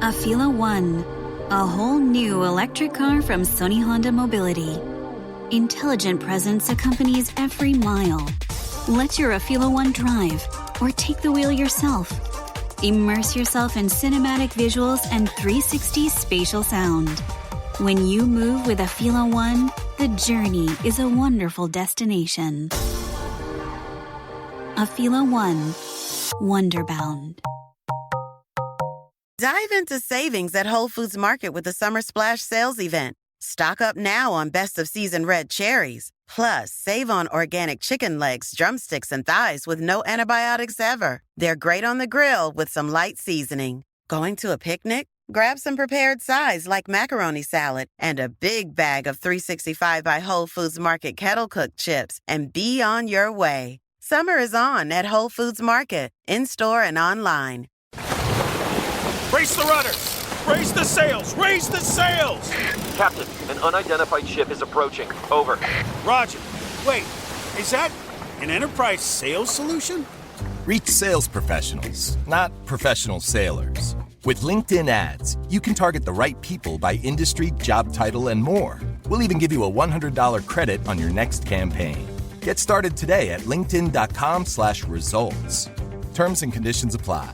A Fila One, a whole new electric car from Sony Honda Mobility. Intelligent presence accompanies every mile. Let your Afila One drive or take the wheel yourself. Immerse yourself in cinematic visuals and 360 spatial sound. When you move with Afila One, the journey is a wonderful destination. Afila One, Wonderbound. Dive into savings at Whole Foods Market with the Summer Splash Sales Event. Stock up now on best of season red cherries. Plus, save on organic chicken legs, drumsticks, and thighs with no antibiotics ever. They're great on the grill with some light seasoning. Going to a picnic? Grab some prepared sides like macaroni salad and a big bag of 365 by Whole Foods Market kettle cooked chips and be on your way. Summer is on at Whole Foods Market, in-store and online. Brace the rudders! Raise the sails! Raise the sails! Captain, an unidentified ship is approaching. Over. Roger. Wait, is that an enterprise sales solution? Reach sales professionals, not professional sailors. With LinkedIn ads, you can target the right people by industry, job title, and more. We'll even give you a $100 credit on your next campaign. Get started today at linkedin.com/results. Terms and conditions apply.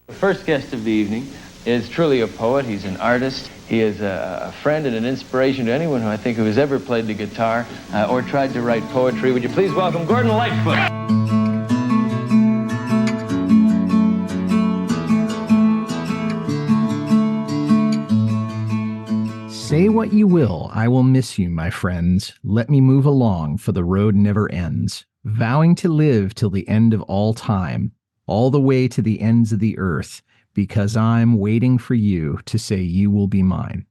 The first guest of the evening is truly a poet. He's an artist. He is a friend and an inspiration to anyone who has ever played the guitar or tried to write poetry. Would you please welcome Gordon Lightfoot? Say what you will, I will miss you, my friends. Let me move along, for the road never ends. Vowing to live till the end of all time, all the way to the ends of the earth, because I'm waiting for you to say you will be mine.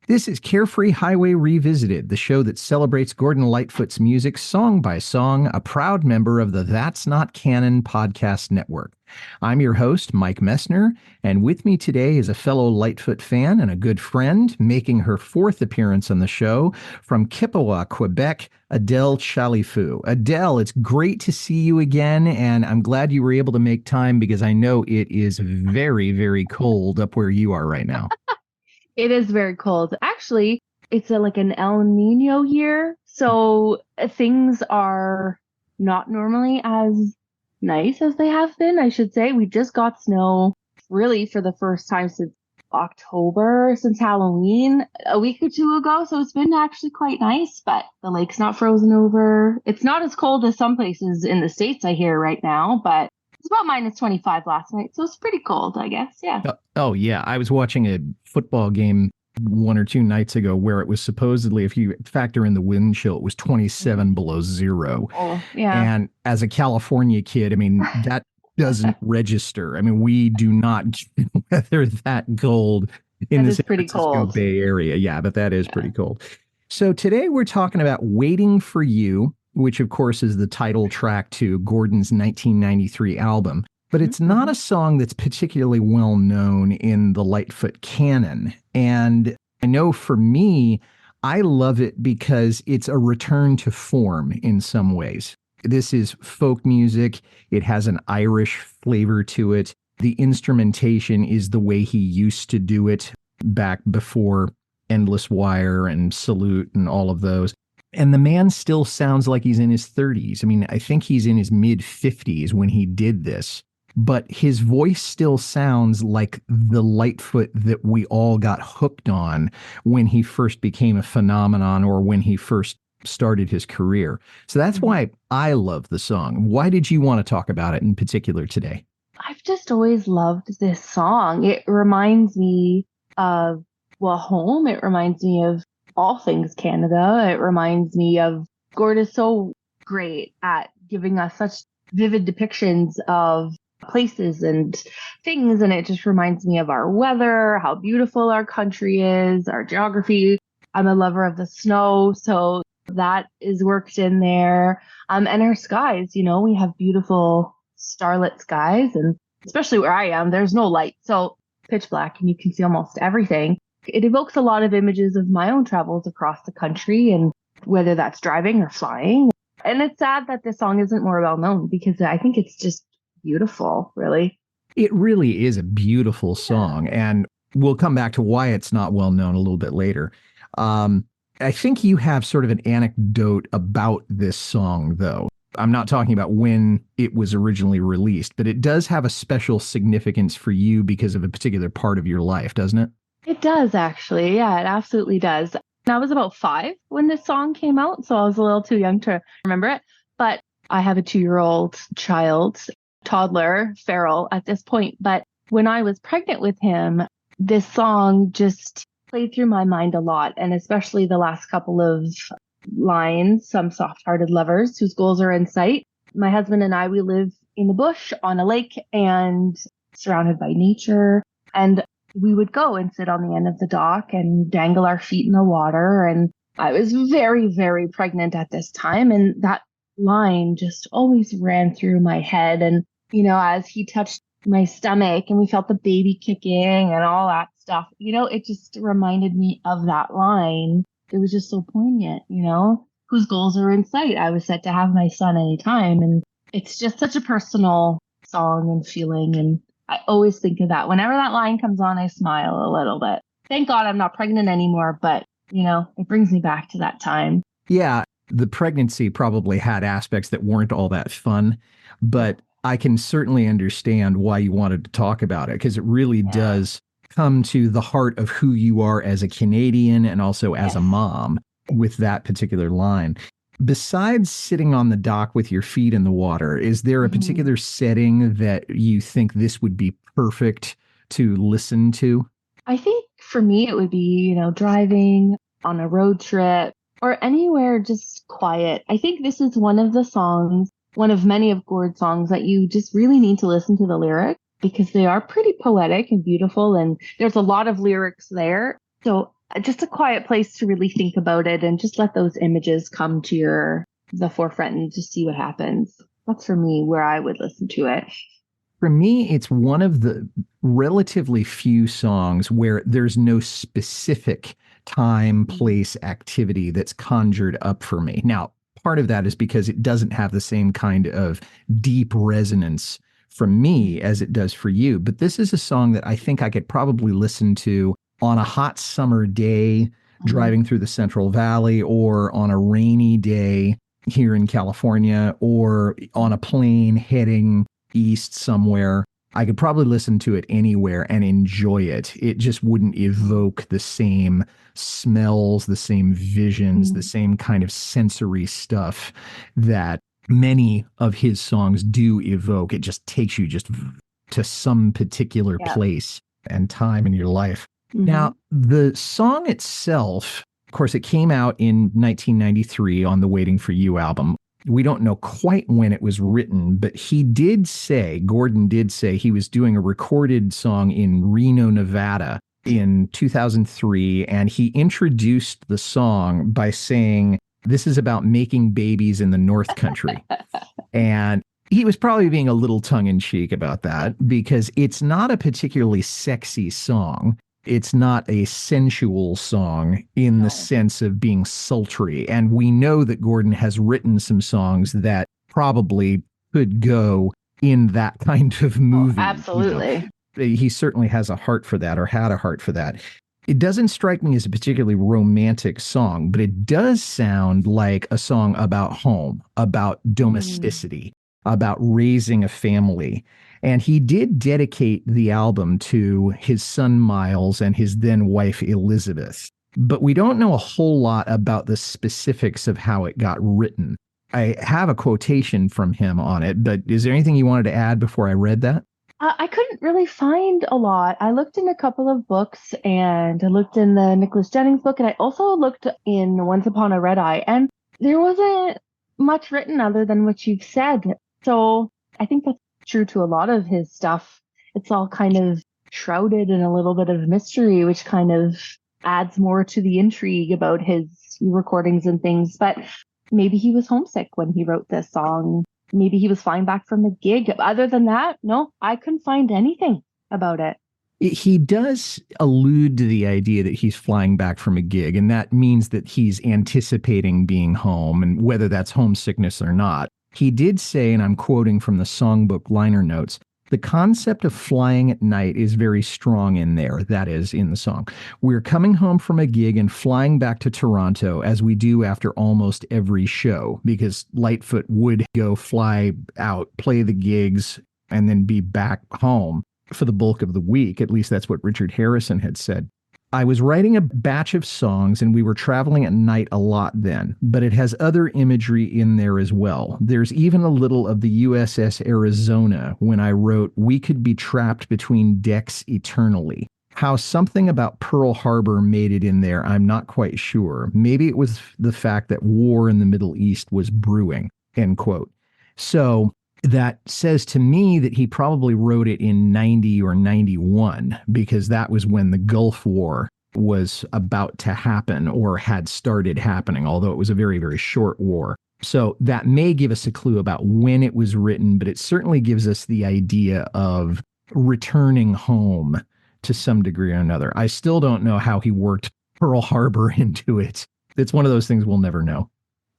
This is Carefree Highway Revisited, the show that celebrates Gordon Lightfoot's music song by song, a proud member of the That's Not Canon podcast network. I'm your host, Mike Messner, and with me today is a fellow Lightfoot fan and a good friend, making her fourth appearance on the show, from Chippewa, Quebec, Adele Chalifoux. Adele, it's great to see you again, and I'm glad you were able to make time because I know it is very, very cold up where you are right now. It is very cold. Actually, it's like an El Nino year, so things are not normally as nice as they have been, I should say. We just got snow really for the first time since October, since Halloween, a week or two ago. So it's been actually quite nice, but the lake's not frozen over. It's not as cold as some places in the States I hear right now, but it's about minus 25 last night. So it's pretty cold, I guess. Yeah. Oh, yeah. I was watching a football game 1 or 2 nights ago where it was supposedly, if you factor in the wind chill, it was 27 below zero. Oh, yeah. And as a California kid, I mean, that doesn't register. I mean, we do not weather that cold in the San Francisco Bay Area. Yeah, but that is pretty cold. So today we're talking about Waiting for You, which of course is the title track to Gordon's 1993 album. But it's not a song that's particularly well known in the Lightfoot canon. And I know for me, I love it because it's a return to form in some ways. This is folk music. It has an Irish flavor to it. The instrumentation is the way he used to do it back before Endless Wire and Salute and all of those. And the man still sounds like he's in his 30s. I mean, I think he's in his mid-50s when he did this. But his voice still sounds like the Lightfoot that we all got hooked on when he first became a phenomenon or when he first started his career. So that's why I love the song. Why did you want to talk about it in particular today? I've just always loved this song. It reminds me of, home. It reminds me of all things Canada. It reminds me of Gord is so great at giving us such vivid depictions of places and things, and it just reminds me of our weather, how beautiful our country is, our geography. I'm a lover of the snow, so that is worked in there. And our skies, we have beautiful starlit skies, and especially where I am, there's no light, so pitch black and you can see almost everything. It evokes a lot of images of my own travels across the country, and whether that's driving or flying. And it's sad that this song isn't more well known because I think it's just beautiful, really. It really is a beautiful song. And we'll come back to why it's not well known a little bit later. I think you have sort of an anecdote about this song, though. I'm not talking about when it was originally released, but it does have a special significance for you because of a particular part of your life, doesn't it? It does, actually. Yeah, it absolutely does. And I was about 5 when this song came out, so I was a little too young to remember it. But I have a 2-year-old child, toddler, feral at this point. But when I was pregnant with him, this song just played through my mind a lot, and especially the last couple of lines, some soft-hearted lovers whose goals are in sight. My husband and I, we live in the bush on a lake and surrounded by nature. And we would go and sit on the end of the dock and dangle our feet in the water. And I was very, very pregnant at this time. And that line just always ran through my head. And, as he touched my stomach and we felt the baby kicking and all that stuff, it just reminded me of that line. It was just so poignant, whose goals are in sight. I was set to have my son anytime. And it's just such a personal song and feeling. And I always think of that. Whenever that line comes on, I smile a little bit. Thank God I'm not pregnant anymore, but, it brings me back to that time. Yeah, the pregnancy probably had aspects that weren't all that fun, but I can certainly understand why you wanted to talk about it, because it really does come to the heart of who you are as a Canadian and also as a mom with that particular line. Besides sitting on the dock with your feet in the water, is there a particular setting that you think this would be perfect to listen to? I think for me, it would be, driving on a road trip or anywhere just quiet. I think this is one of many of Gord's songs that you just really need to listen to the lyrics, because they are pretty poetic and beautiful, and there's a lot of lyrics there. So just a quiet place to really think about it and just let those images come to the forefront and just see what happens. That's for me where I would listen to it. For me, it's one of the relatively few songs where there's no specific time, place, activity that's conjured up for me. Now, part of that is because it doesn't have the same kind of deep resonance from me as it does for you. But this is a song that I think I could probably listen to on a hot summer day, driving through the Central Valley, or on a rainy day here in California, or on a plane heading east somewhere. I could probably listen to it anywhere and enjoy it. It just wouldn't evoke the same smells, the same visions, the same kind of sensory stuff that many of his songs do evoke. It just takes you just to some particular place and time in your life. Now, the song itself, of course, it came out in 1993 on the Waiting for You album. We don't know quite when it was written, but Gordon did say he was doing a recorded song in Reno, Nevada in 2003, and he introduced the song by saying, "This is about making babies in the North Country." And he was probably being a little tongue-in-cheek about that, because it's not a particularly sexy song. It's not a sensual song in the sense of being sultry. And we know that Gordon has written some songs that probably could go in that kind of movie. Absolutely. He certainly has a heart for that, or had a heart for that. It doesn't strike me as a particularly romantic song, but it does sound like a song about home, about domesticity, about raising a family. And he did dedicate the album to his son Miles and his then wife Elizabeth. But we don't know a whole lot about the specifics of how it got written. I have a quotation from him on it, but is there anything you wanted to add before I read that? I couldn't really find a lot. I looked in a couple of books, and I looked in the Nicholas Jennings book, and I also looked in Once Upon a Red Eye, and there wasn't much written other than what you've said. So I think that's true to a lot of his stuff. It's all kind of shrouded in a little bit of mystery, which kind of adds more to the intrigue about his recordings and things. But maybe he was homesick when he wrote this song. Maybe he was flying back from a gig. Other than that, no, I couldn't find anything about it. He does allude to the idea that he's flying back from a gig, and that means that he's anticipating being home, and whether that's homesickness or not. He did say, and I'm quoting from the songbook liner notes, The concept of flying at night is very strong in there. That is in the song. We're coming home from a gig and flying back to Toronto as we do after almost every show, because Lightfoot would go fly out, play the gigs, and then be back home for the bulk of the week. At least that's what Richard Harrison had said. I was writing a batch of songs and we were traveling at night a lot then, but it has other imagery in there as well. There's even a little of the USS Arizona when I wrote, "We could be trapped between decks eternally." How something about Pearl Harbor made it in there, I'm not quite sure. Maybe it was the fact that war in the Middle East was brewing, end quote. So that says to me that he probably wrote it in 90 or 91, because that was when the Gulf War was about to happen or had started happening, although it was a very, very short war. So that may give us a clue about when it was written, but it certainly gives us the idea of returning home to some degree or another. I still don't know how he worked Pearl Harbor into it. It's one of those things we'll never know.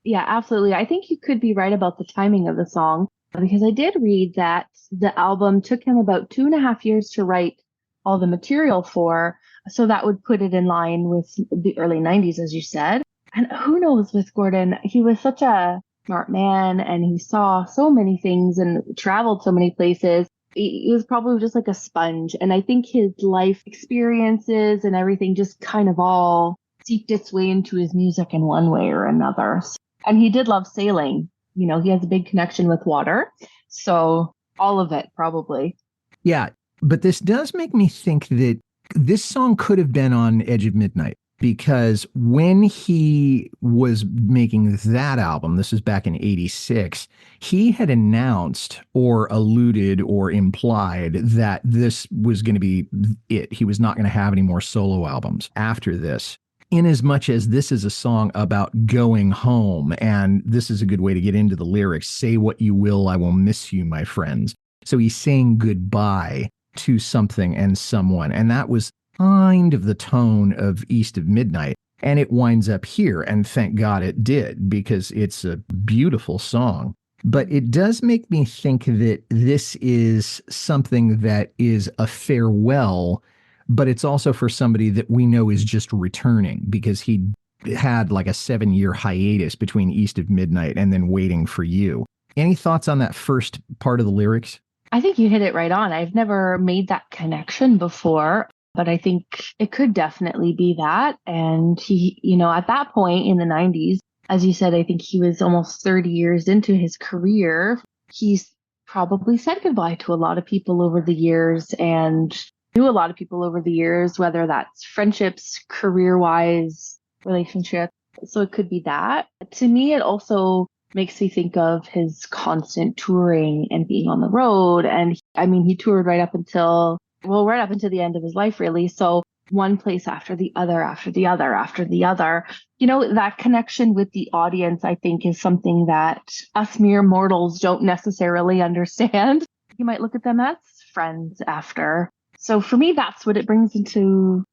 Yeah, absolutely. I think you could be right about the timing of the song, because I did read that the album took him about 2.5 years to write all the material for. So that would put it in line with the early 90s, as you said. And who knows with Gordon, he was such a smart man and he saw so many things and traveled so many places. He was probably just like a sponge. And I think his life experiences and everything just kind of all seeped its way into his music in one way or another. And he did love sailing. You know, he has a big connection with water. So all of it, probably. Yeah, but this does make me think that this song could have been on Edge of Midnight, because when he was making that album, this is back in 86, he had announced or alluded or implied that this was going to be it. He was not going to have any more solo albums after this. In as much as this is a song about going home, and this is a good way to get into the lyrics, "Say what you will, I will miss you, my friends." So he's saying goodbye to something and someone. And that was kind of the tone of East of Midnight. And it winds up here. And thank God it did, because it's a beautiful song. But it does make me think that this is something that is a farewell, but it's also for somebody that we know is just returning, because he had like a 7-year hiatus between East of Midnight and then Waiting for You. Any thoughts on that first part of the lyrics? I think you hit it right on. I've never made that connection before, but I think it could definitely be that. And he, you know, at that point in the 90s, as you said, I think he was almost 30 years into his career. He's probably said goodbye to a lot of people over the years and knew a lot of people over the years, whether that's friendships, career-wise, relationships. So it could be that. To me, it also makes me think of his constant touring and being on the road. And I mean, he toured right up until the end of his life, really. So one place after the other, after the other, after the other. You know, that connection with the audience, I think, is something that us mere mortals don't necessarily understand. You might look at them as friends after. So for me, that's what it brings into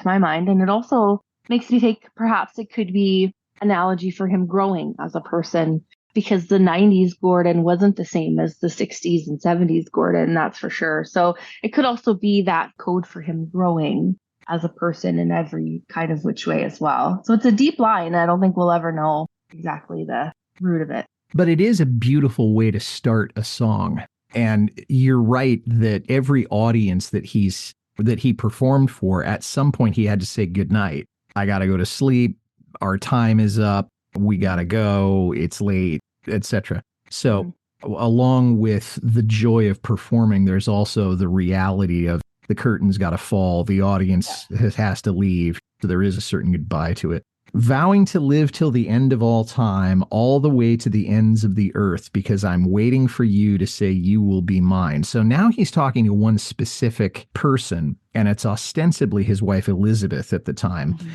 my mind. And it also makes me think perhaps it could be analogy for him growing as a person, because the 90s Gordon wasn't the same as the 60s and 70s Gordon, that's for sure. So it could also be that code for him growing as a person in every kind of which way as well. So it's a deep line. I don't think we'll ever know exactly the root of it. But it is a beautiful way to start a song. And you're right that every audience that he performed for, at some point he had to say goodnight. I got to go to sleep. Our time is up. We got to go. It's late, etc. So along with the joy of performing, there's also the reality of the curtain's got to fall. The audience has to leave. So there is a certain goodbye to it. Vowing to live till the end of all time, all the way to the ends of the earth, because I'm waiting for you to say you will be mine. So now he's talking to one specific person, and it's ostensibly his wife, Elizabeth, at the time. Mm-hmm.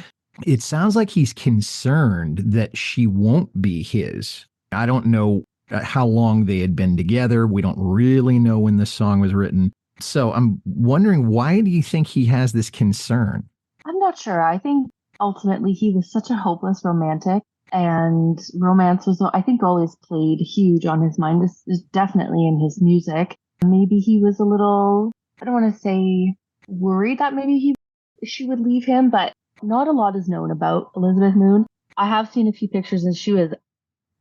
It sounds like he's concerned that she won't be his. I don't know how long they had been together. We don't really know when this song was written. So I'm wondering, why do you think he has this concern? I'm not sure. I think ultimately he was such a hopeless romantic, and romance was, I think, always played huge on his mind. This is definitely in his music. Maybe he was a little, I don't want to say worried that maybe she would leave him, but not a lot is known about Elizabeth Moon. I have seen a few pictures and she was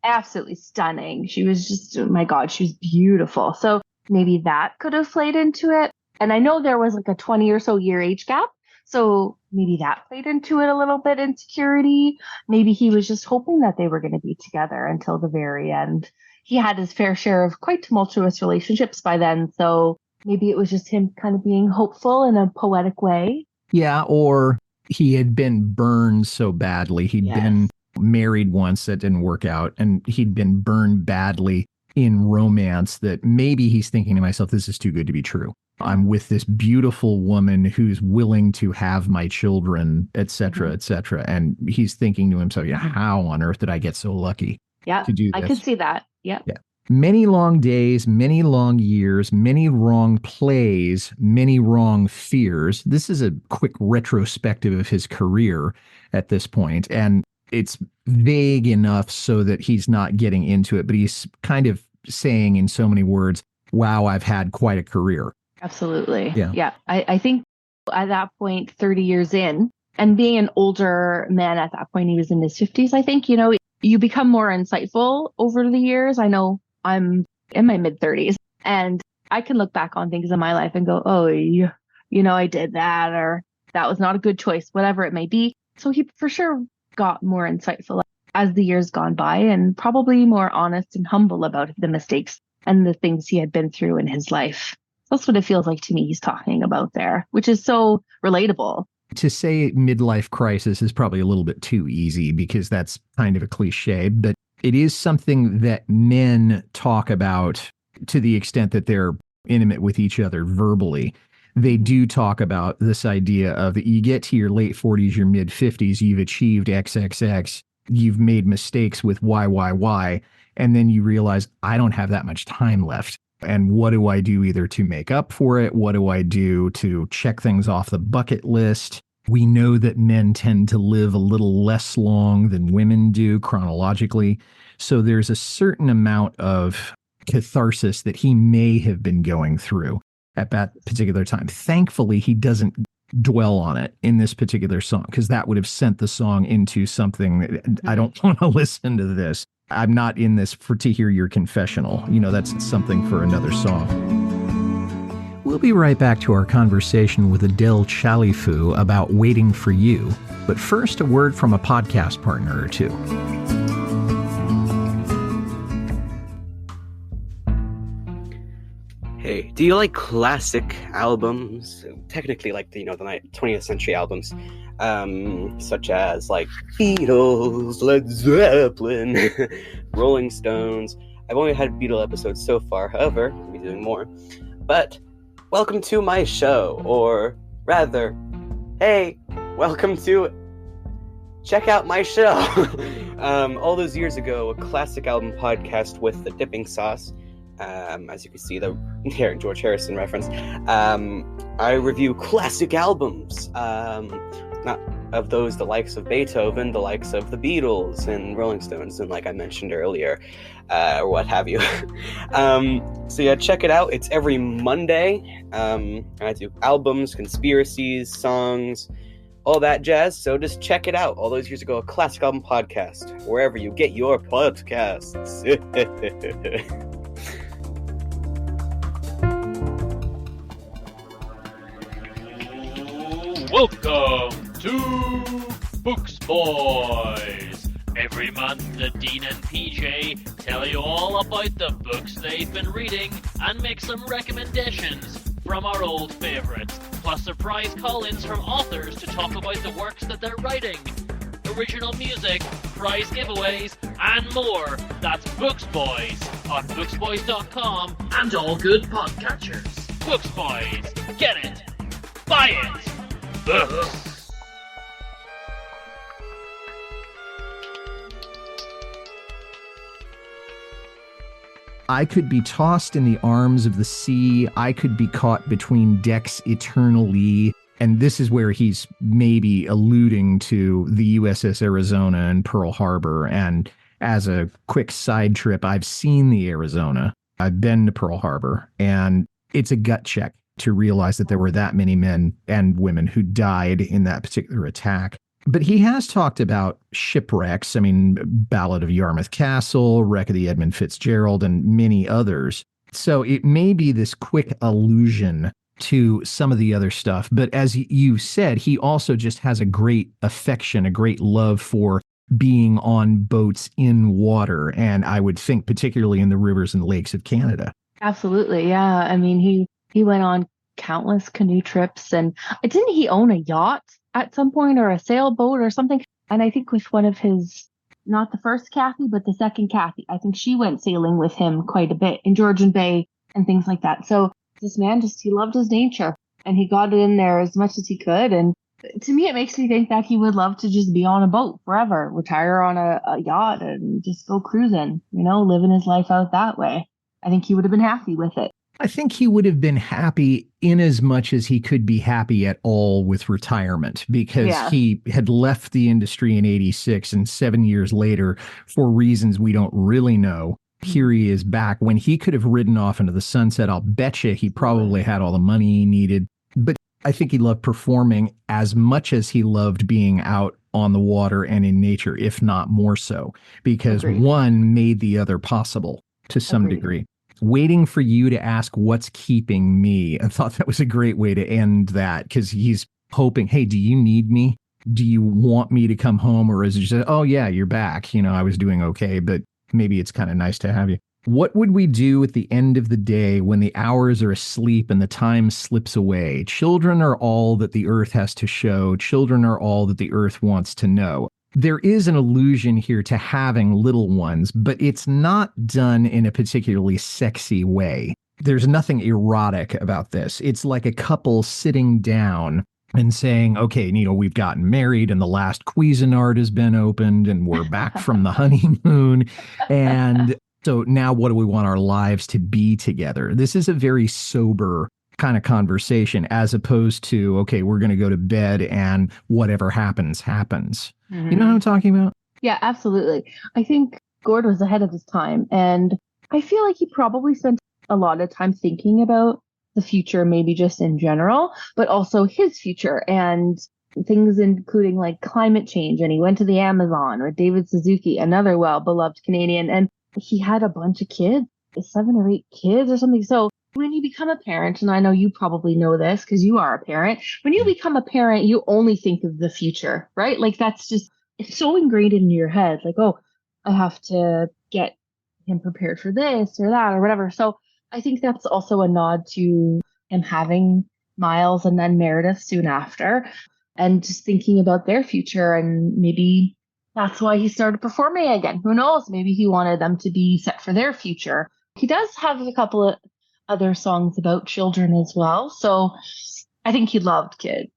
absolutely stunning. She was just, oh my God, she was beautiful. So maybe that could have played into it. And I know there was like a 20 or so year age gap. So maybe that played into it a little bit, insecurity. Maybe he was just hoping that they were going to be together until the very end. He had his fair share of quite tumultuous relationships by then. So maybe it was just him kind of being hopeful in a poetic way. Yeah, or he had been burned so badly. He'd been married once, that didn't work out, and he'd been burned badly in romance that maybe he's thinking to himself, this is too good to be true. I'm with this beautiful woman who's willing to have my children, et cetera, et cetera. And he's thinking to himself, yeah, how on earth did I get so lucky to do this? I could see that. Yeah. Many long days, many long years, many wrong plays, many wrong fears. This is a quick retrospective of his career at this point, and it's vague enough so that he's not getting into it, but he's kind of saying in so many words, wow, I've had quite a career. Absolutely. Yeah. I think at that point, 30 years in, and being an older man at that point, he was in his 50s, I think, you become more insightful over the years. I know I'm in my mid 30s and I can look back on things in my life and go, oh, I did that, or that was not a good choice, whatever it may be. So he for sure got more insightful as the years gone by, and probably more honest and humble about the mistakes and the things he had been through in his life. That's what it feels like to me he's talking about there, which is so relatable. To say midlife crisis is probably a little bit too easy because that's kind of a cliche, but it is something that men talk about to the extent that they're intimate with each other verbally. They do talk about this idea of you get to your late 40s, your mid 50s, you've achieved XXX, you've made mistakes with Y, and then you realize I don't have that much time left. And what do I do either to make up for it? What do I do to check things off the bucket list? We know that men tend to live a little less long than women do chronologically. So there's a certain amount of catharsis that he may have been going through at that particular time. Thankfully, he doesn't dwell on it in this particular song, because that would have sent the song into something that I don't want to listen to this. I'm not in this to hear your confessional. That's something for another song. We'll be right back to our conversation with Adele Chalifoux about Waiting for You. But first, a word from a podcast partner or two. Hey, do you like classic albums? Technically, like the 20th century albums, such as like Beatles, Led Zeppelin, Rolling Stones. I've only had Beatle episodes so far, however, I'll be doing more. But welcome to my show, or rather, hey, welcome to check out my show. All those years ago, a classic album podcast with the dipping sauce. As you can see, the George Harrison reference. I review classic albums, not of those the likes of Beethoven, the likes of the Beatles and Rolling Stones, and like I mentioned earlier, or what have you. So yeah, check it out. It's every Monday. I do albums, conspiracies, songs, all that jazz. So just check it out. All those years ago, a classic album podcast, wherever you get your podcasts. Welcome to Books Boys. Every month, the Dean and PJ tell you all about the books they've been reading and make some recommendations from our old favorites, plus surprise call-ins from authors to talk about the works that they're writing, original music, prize giveaways, and more. That's Books Boys on booksboys.com and all good podcatchers. Books Boys. Get it. Buy it. Books. I could be tossed in the arms of the sea. I could be caught between decks eternally. And this is where he's maybe alluding to the USS Arizona and Pearl Harbor. And as a quick side trip, I've seen the Arizona. I've been to Pearl Harbor, and it's a gut check to realize that there were that many men and women who died in that particular attack. But he has talked about shipwrecks. I mean, Ballad of Yarmouth Castle, Wreck of the Edmund Fitzgerald, and many others. So it may be this quick allusion to some of the other stuff. But as you said, he also just has a great affection, a great love for being on boats in water. And I would think particularly in the rivers and lakes of Canada. Absolutely. Yeah. I mean, he went on countless canoe trips, and didn't he own a yacht at some point, or a sailboat or something? And I think with one of his, not the first Kathy, but the second Kathy, I think she went sailing with him quite a bit in Georgian Bay and things like that. So this man he loved his nature, and he got it in there as much as he could. And to me, it makes me think that he would love to just be on a boat forever, retire on a yacht and just go cruising, living his life out that way. I think he would have been happy with it. I think he would have been happy in as much as he could be happy at all with retirement, because he had left the industry in '86, and 7 years later, for reasons we don't really know, here he is back. When he could have ridden off into the sunset, I'll bet you he probably had all the money he needed. But I think he loved performing as much as he loved being out on the water and in nature, if not more so, because one made the other possible to some degree. Waiting for you to ask what's keeping me. I thought that was a great way to end that, because he's hoping, hey, do you need me? Do you want me to come home? Or is it just, oh, yeah, you're back. I was doing okay, but maybe it's kind of nice to have you. What would we do at the end of the day when the hours are asleep and the time slips away? Children are all that the earth has to show. Children are all that the earth wants to know. There is an allusion here to having little ones, but it's not done in a particularly sexy way. There's nothing erotic about this. It's like a couple sitting down and saying, okay, we've gotten married and the last Cuisinart has been opened and we're back from the honeymoon. And so now what do we want our lives to be together? This is a very sober kind of conversation, as opposed to, okay, we're going to go to bed and whatever happens, happens. Mm-hmm. You know what I'm talking about? Yeah, absolutely. I think Gord was ahead of his time, and I feel like he probably spent a lot of time thinking about the future, maybe just in general, but also his future and things including like climate change. And he went to the Amazon with David Suzuki, another well-beloved Canadian, and he had a bunch of kids, 7 or 8 kids or something. So when you become a parent, and I know you probably know this because you are a parent, when you become a parent, you only think of the future, right? Like that's just, it's so ingrained in your head. Like, oh, I have to get him prepared for this or that or whatever. So I think that's also a nod to him having Miles and then Meredith soon after, and just thinking about their future. And maybe that's why he started performing again. Who knows? Maybe he wanted them to be set for their future. He does have a couple of other songs about children as well. So I think he loved kids,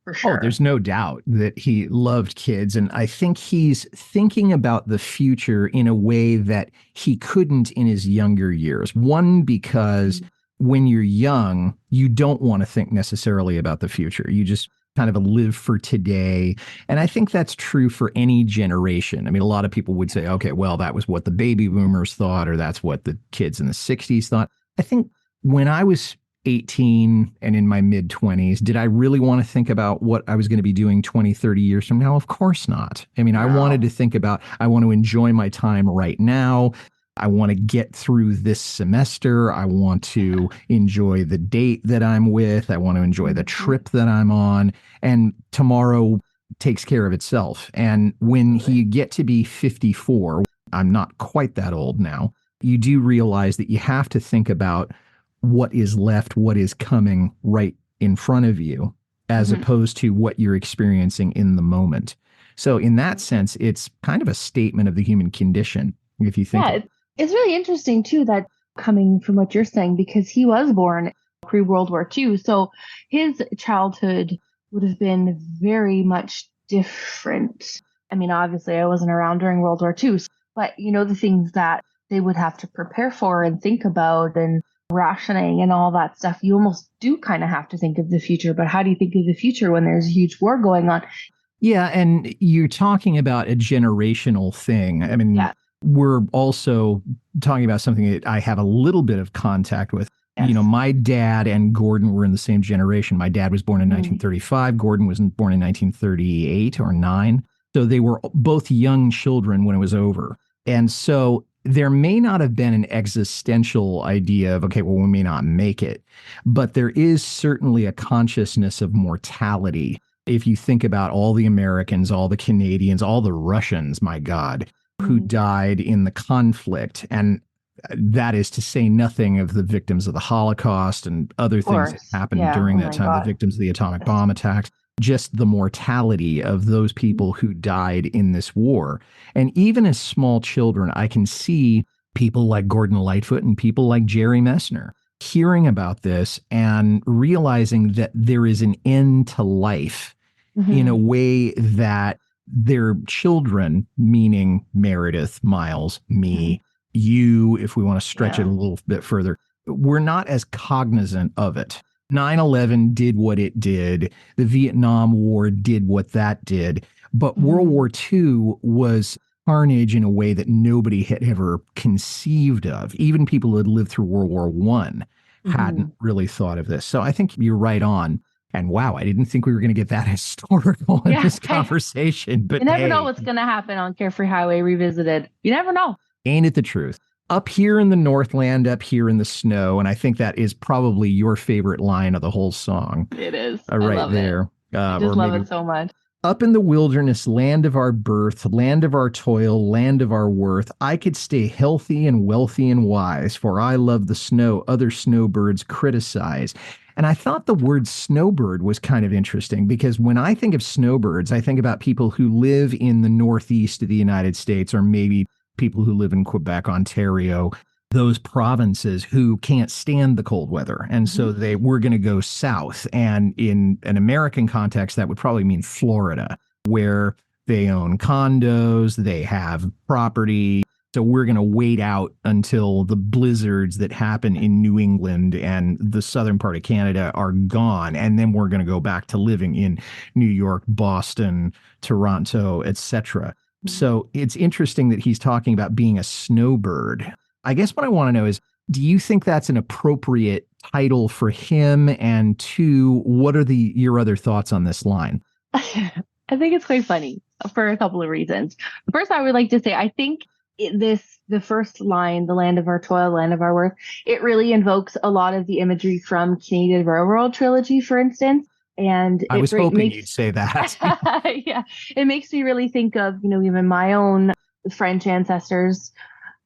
for sure. Oh, there's no doubt that he loved kids. And I think he's thinking about the future in a way that he couldn't in his younger years. One, because when you're young, you don't want to think necessarily about the future. You just kind of live for today. And I think that's true for any generation. I mean, a lot of people would say, okay, well, that was what the baby boomers thought, or that's what the kids in the 60s thought. I think when I was 18 and in my mid-20s, did I really want to think about what I was going to be doing 20, 30 years from now? Of course not. I mean, I wanted to think about, I want to enjoy my time right now. I want to get through this semester. I want to enjoy the date that I'm with. I want to enjoy the trip that I'm on. And tomorrow takes care of itself. And when you get to be 54, I'm not quite that old now, you do realize that you have to think about what is left, what is coming right in front of you, as opposed to what you're experiencing in the moment. So in that sense, it's kind of a statement of the human condition, if you think. Yeah, it's really interesting, too, that coming from what you're saying, because he was born pre-World War II. So his childhood would have been very much different. I mean, obviously, I wasn't around during World War II, but, the things that they would have to prepare for and think about, and rationing and all that stuff, you almost do kind of have to think of the future. But how do you think of the future when there's a huge war going on? Yeah, and you're talking about a generational thing. I mean, we're also talking about something that I have a little bit of contact with. Yes. My dad and Gordon were in the same generation. My dad was born in 1935. Gordon was born in 1938 or 9. So they were both young children when it was over. And so there may not have been an existential idea of, okay, well, we may not make it, but there is certainly a consciousness of mortality. If you think about all the Americans, all the Canadians, all the Russians, my God, who died in the conflict. And that is to say nothing of the victims of the Holocaust and other things that happened during that time, the victims of the atomic bomb attacks, just the mortality of those people who died in this war. And even as small children, I can see people like Gordon Lightfoot and people like Jerry Messner hearing about this and realizing that there is an end to life in a way that their children, meaning Meredith, Miles, me, you, if we want to stretch it a little bit further, we're not as cognizant of it. 9/11 did what it did. The Vietnam War did what that did. But World War II was carnage in a way that nobody had ever conceived of. Even people who had lived through World War I hadn't really thought of this. So I think you're right on. And wow, I didn't think we were going to get that historical in this conversation. But you never know what's going to happen on Carefree Highway Revisited. You never know. Ain't it the truth? Up here in the Northland, up here in the snow. And I think that is probably your favorite line of the whole song. It is. Right there. I just love it so much. Up in the wilderness, land of our birth, land of our toil, land of our worth, I could stay healthy and wealthy and wise, for I love the snow other snowbirds criticize. And I thought the word snowbird was kind of interesting because when I think of snowbirds, I think about people who live in the northeast of the United States, or maybe people who live in Quebec, Ontario, those provinces who can't stand the cold weather. And so they were going to go south. And in an American context, that would probably mean Florida, where they own condos, they have property. So we're going to wait out until the blizzards that happen in New England and the southern part of Canada are gone. And then we're going to go back to living in New York, Boston, Toronto, etc. So it's interesting that he's talking about being a snowbird. I guess what I want to know is, do you think that's an appropriate title for him? And two, what are your other thoughts on this line? I think it's quite funny for a couple of reasons. First, I would like to say, I think the first line, the land of our toil, land of our worth, it really invokes a lot of the imagery from Canadian Railroad trilogy, for instance. And I was hoping you'd say that. Yeah, it makes me really think of, even my own French ancestors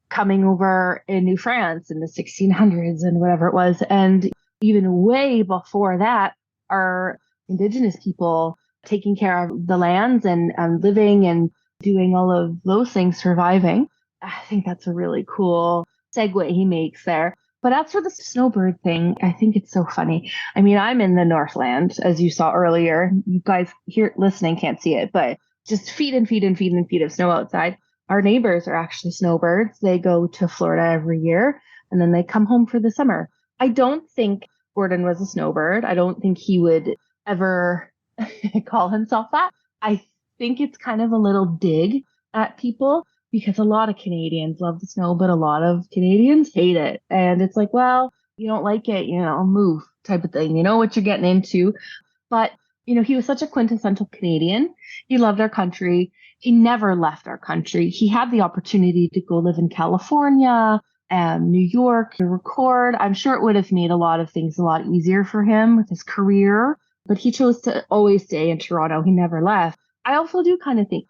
coming over in New France in the 1600s and whatever it was. And even way before that, our Indigenous people taking care of the lands and living and doing all of those things, surviving. I think that's a really cool segue he makes there. But as for the snowbird thing, I think it's so funny. I mean, I'm in the Northland, as you saw earlier. You guys here listening can't see it, but just feet and feet and feet and feet of snow outside. Our neighbors are actually snowbirds. They go to Florida every year, and then they come home for the summer. I don't think Gordon was a snowbird. I don't think he would ever call himself that. I think it's kind of a little dig at people, because a lot of Canadians love the snow, but a lot of Canadians hate it. And it's like, well, you don't like it, move type of thing. You know what you're getting into. But, he was such a quintessential Canadian. He loved our country. He never left our country. He had the opportunity to go live in California and New York to record. I'm sure it would have made a lot of things a lot easier for him with his career, but he chose to always stay in Toronto. He never left. I also do kind of think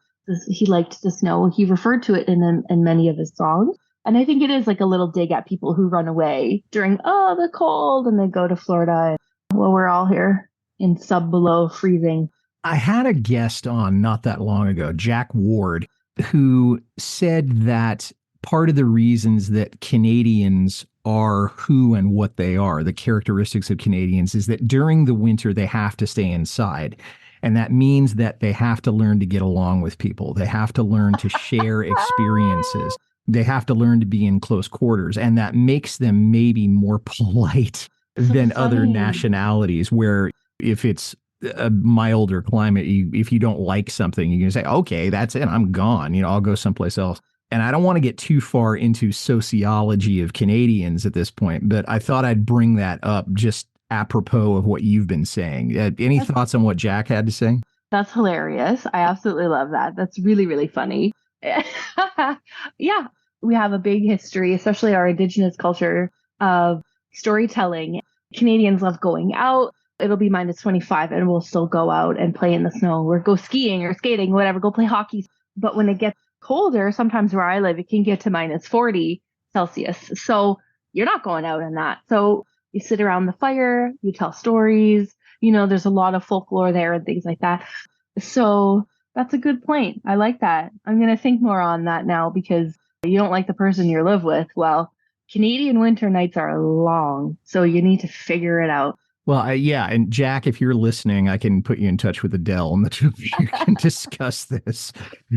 he liked the snow. He referred to it in many of his songs. And I think it is like a little dig at people who run away during, the cold, and they go to Florida. Well, we're all here in below freezing. I had a guest on not that long ago, Jack Ward, who said that part of the reasons that Canadians are who and what they are, the characteristics of Canadians, is that during the winter, they have to stay inside. And that means that they have to learn to get along with people. They have to learn to share experiences. They have to learn to be in close quarters. And that makes them maybe more polite than other nationalities, where if it's a milder climate, if you don't like something, you can say, okay, that's it, I'm gone. I'll go someplace else. and I don't want to get too far into sociology of Canadians at this point, but I thought I'd bring that up just apropos of what you've been saying. Any thoughts on what Jack had to say? That's hilarious. I absolutely love that. That's really, really funny. Yeah, we have a big history, especially our Indigenous culture, of storytelling. Canadians love going out. It'll be -25 and we'll still go out and play in the snow or go skiing or skating, whatever, go play hockey. But when it gets colder, sometimes where I live, it can get to -40 Celsius. So you're not going out in that. So you sit around the fire, you tell stories, there's a lot of folklore there and things like that. So that's a good point. I like that. I'm going to think more on that now because you don't like the person you live with. Well, Canadian winter nights are long, so you need to figure it out. Well, yeah. And Jack, if you're listening, I can put you in touch with Adele and the two of you can discuss this.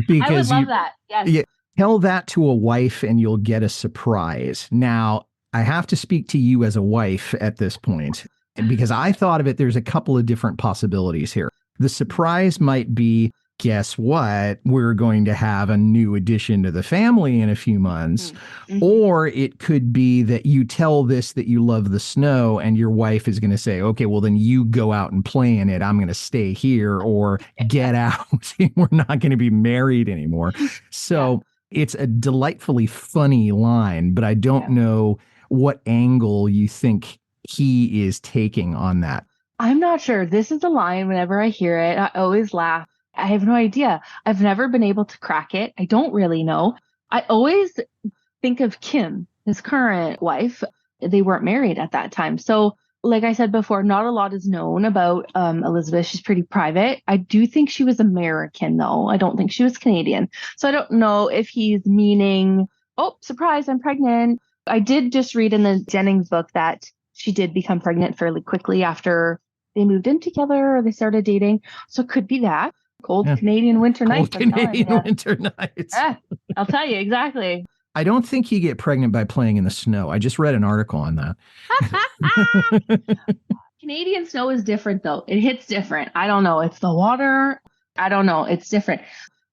Because I would love that. Yes. Yeah, tell that to a wife and you'll get a surprise. Now, I have to speak to you as a wife at this point because I thought of it. There's a couple of different possibilities here. The surprise might be, guess what? We're going to have a new addition to the family in a few months. Mm-hmm. Or it could be that you tell this that you love the snow and your wife is going to say, okay, well, then you go out and play in it. I'm going to stay here or get out. We're not going to be married anymore. So it's a delightfully funny line, but I don't know what angle you think he is taking on that. I'm not sure. This is a line, whenever I hear it, I always laugh. I have no idea. I've never been able to crack it. I don't really know. I always think of Kim, his current wife. They weren't married at that time. So like I said before, not a lot is known about Elizabeth. She's pretty private. I do think she was American, though. I don't think she was Canadian. So I don't know if he's meaning, oh, surprise, I'm pregnant. I did just read in the Jennings book that she did become pregnant fairly quickly after they moved in together or they started dating. So it could be that. Cold Canadian winter nights. Canadian winter nights. I'll tell you, exactly. I don't think you get pregnant by playing in the snow. I just read an article on that. Canadian snow is different, though. It hits different. I don't know. It's the water. I don't know. It's different.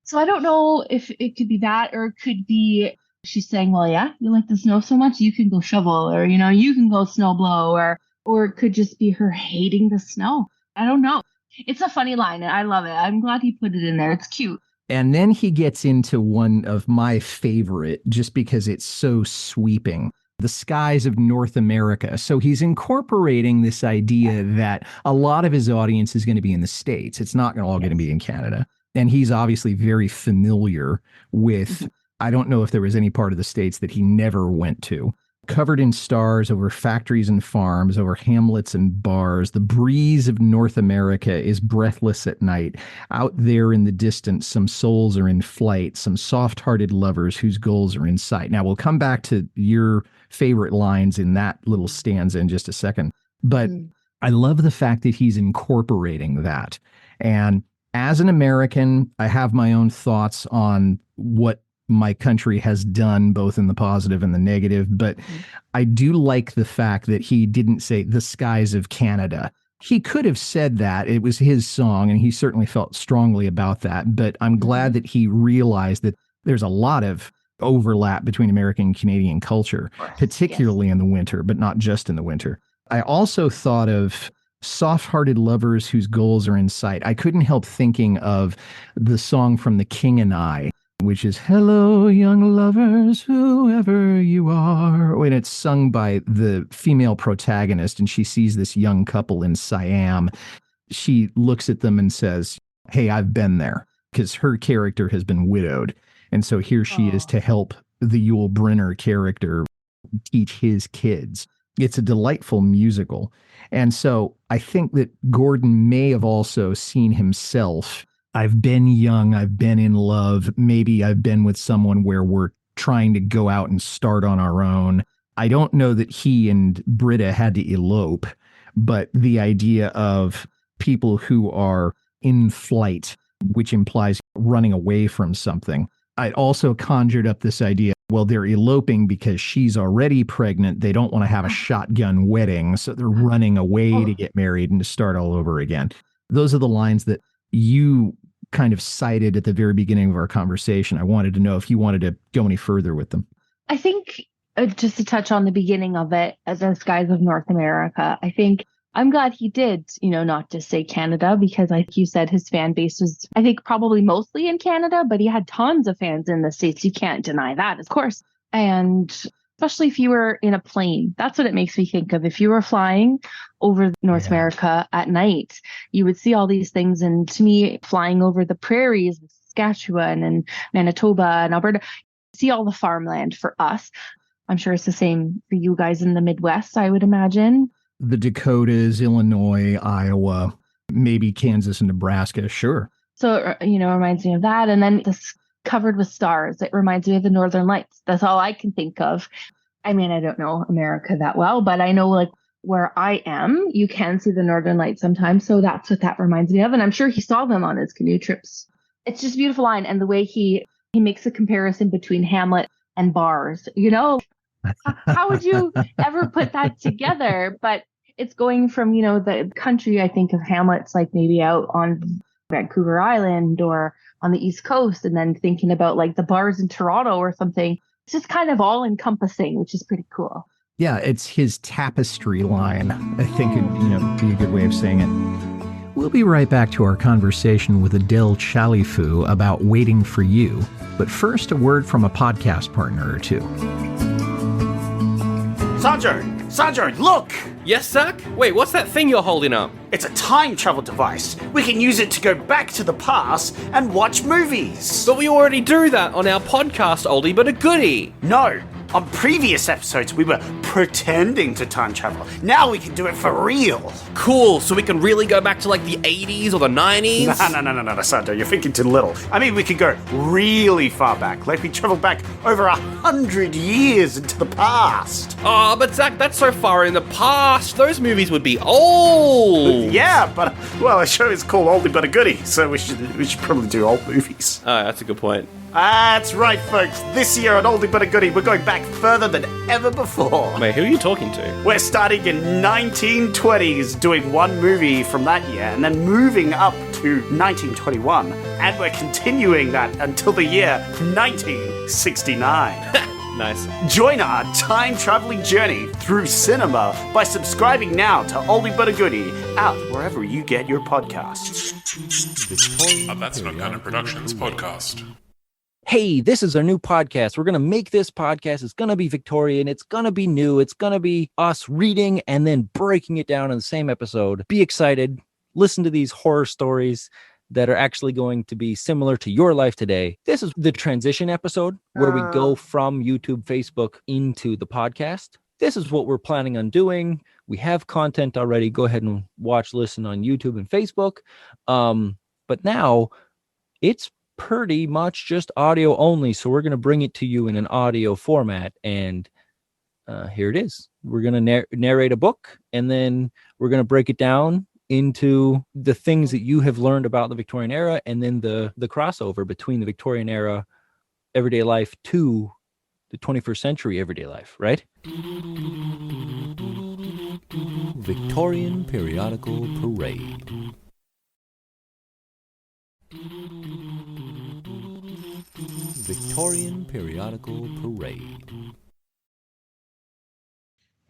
So I don't know if it could be that or it could be she's saying, well, yeah, you like the snow so much, you can go shovel or, you can go snow blow or it could just be her hating the snow. I don't know. It's a funny line and I love it. I'm glad he put it in there. It's cute. And then he gets into one of my favorite just because it's so sweeping. The skies of North America. So he's incorporating this idea that a lot of his audience is going to be in the States. It's not all going to be in Canada. And he's obviously very familiar with, I don't know if there was any part of the States that he never went to. Covered in stars over factories and farms, over hamlets and bars, the breeze of North America is breathless at night. Out there in the distance, some souls are in flight, some soft-hearted lovers whose goals are in sight. Now, we'll come back to your favorite lines in that little stanza in just a second. But I love the fact that he's incorporating that. And as an American, I have my own thoughts on what my country has done, both in the positive and the negative. But I do like the fact that he didn't say the skies of Canada. He could have said that. It was his song, and he certainly felt strongly about that. But I'm glad that he realized that there's a lot of overlap between American and Canadian culture, particularly in the winter, but not just in the winter. I also thought of soft-hearted lovers whose goals are in sight. I couldn't help thinking of the song from The King and I, which is "Hello, young lovers, whoever you are," when it's sung by the female protagonist and she sees this young couple in Siam. She looks at them and says, "Hey, I've been there," because her character has been widowed. And so here she is to help the Yul Brynner character teach his kids. It's a delightful musical. And so I think that Gordon may have also seen himself. I've been young, I've been in love, maybe I've been with someone where we're trying to go out and start on our own. I don't know that he and Britta had to elope, but the idea of people who are in flight, which implies running away from something. I also conjured up this idea, well, they're eloping because she's already pregnant. They don't want to have a shotgun wedding, so they're running away to get married and to start all over again. Those are the lines that you kind of cited at the very beginning of our conversation. I wanted to know if you wanted to go any further with them. I think just to touch on the beginning of it, the Skies of North America, I think I'm glad he did, not just say Canada, because like you said, his fan base was, I think, probably mostly in Canada, but he had tons of fans in the States. You can't deny that, of course. And especially if you were in a plane, that's what it makes me think of. If you were flying over North America at night, you would see all these things. And to me, flying over the prairies of Saskatchewan and Manitoba and Alberta, see all the farmland for us. I'm sure it's the same for you guys in the Midwest, I would imagine. The Dakotas, Illinois, Iowa, maybe Kansas and Nebraska. Sure. So, it reminds me of that. And then this covered with stars. It reminds me of the Northern Lights. That's all I can think of. I mean, I don't know America that well, but I know like where I am, you can see the Northern Lights sometimes. So that's what that reminds me of. And I'm sure he saw them on his canoe trips. It's just a beautiful line. And the way he makes a comparison between Hamlet and bars, how would you ever put that together? But it's going from, the country, I think of Hamlet's like maybe out on Vancouver Island or on the East Coast, and then thinking about like the bars in Toronto or something. It's just kind of all encompassing, which is pretty cool. Yeah, it's his tapestry line, I think would be a good way of saying it. We'll be right back to our conversation with Adele Chalifoux about Waiting for You. But first, a word from a podcast partner or two. Sanjo, look! Yes, Zach? Wait, what's that thing you're holding up? It's a time travel device. We can use it to go back to the past and watch movies. But we already do that on our podcast, Oldie But a Goodie. No. On previous episodes, we were pretending to time travel. Now we can do it for real. Cool, so we can really go back to like the 80s or the 90s? No, Sanjo, you're thinking too little. I mean, we could go really far back, like we traveled back over 100 years into the past. Oh, but Zach, that's so far in the past. Those movies would be old. Yeah, but, well, the show is called Oldie But a Goodie, so we should probably do old movies. Oh, that's a good point. That's right, folks. This year on Oldie But a Goodie, we're going back further than ever before. Wait, who are you talking to? We're starting in 1920s, doing one movie from that year, and then moving up to 1921. And we're continuing that until the year 1969. Nice. Join our time-traveling journey through cinema by subscribing now to Oldie But a Goodie, out wherever you get your podcasts. That's Not Kind of Productions podcast. Hey, this is our new podcast. We're going to make this podcast. It's going to be Victorian. It's going to be new. It's going to be us reading and then breaking it down in the same episode. Be excited. Listen to these horror stories that are actually going to be similar to your life today. This is the transition episode where we go from YouTube, Facebook into the podcast. This is what we're planning on doing. We have content already. Go ahead and watch, listen on YouTube and Facebook. But now it's pretty much just audio only. So we're going to bring it to you in an audio format. And here it is. We're going to narrate a book, and then we're going to break it down into the things that you have learned about the Victorian era, and then the crossover between the Victorian era everyday life to the 21st century everyday life, right? Victorian Periodical Parade. Victorian Periodical Parade.